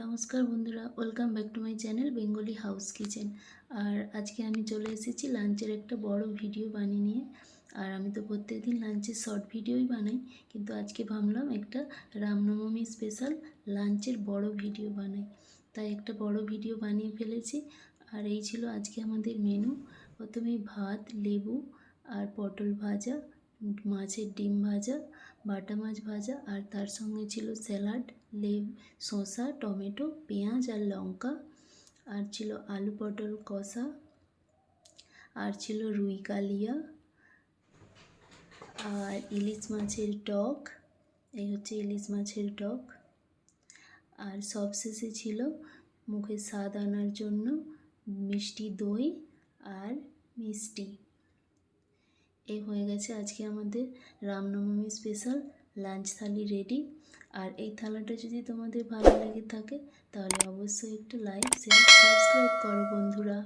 নমস্কার বন্ধুরা, welcome back to my channel Bengali house kitchen. আর আজকে আমি চলে এসেছি লাঞ্চের একটা বড় ভিডিও বানিয়ে নিয়ে। আর আমি তো প্রত্যেকদিন লাঞ্চের শর্ট ভিডিওই বানাই, কিন্তু আজকে ভাবলাম একটা রামনবমী স্পেশাল লাঞ্চের বড় ভিডিও বানাই, তাই একটা বড় ভিডিও বানিয়ে ফেলেছি। আর এই ছিল আজকে আমাদের মেনু। প্রথমেই ভাত, লেবু আর পটল ভাজা, মাছের ডিম ভাজা, বাটা মাছ ভাজা, আর তার সঙ্গে ছিল স্যালাড, শসা, টমেটো, পেঁয়াজ আর লঙ্কা, আর ছিল আলু পটল কষা, আর ছিল রুই কালিয়া আর ইলিশ মাছের টক। এই হচ্ছে ইলিশ মাছের টক। আর সবশেষে ছিল মুখে স্বাদ আনার জন্য মিষ্টি দই আর মিষ্টি। এই হয়ে গেছে আজকে আমাদের রামনবমী স্পেশাল লাঞ্চ থালি রেডি। আর এই থালাটা যদি তোমাদের ভালো লেগে থাকে তাহলে অবশ্যই একটু লাইক, শেয়ার, সাবস্ক্রাইব করো বন্ধুরা।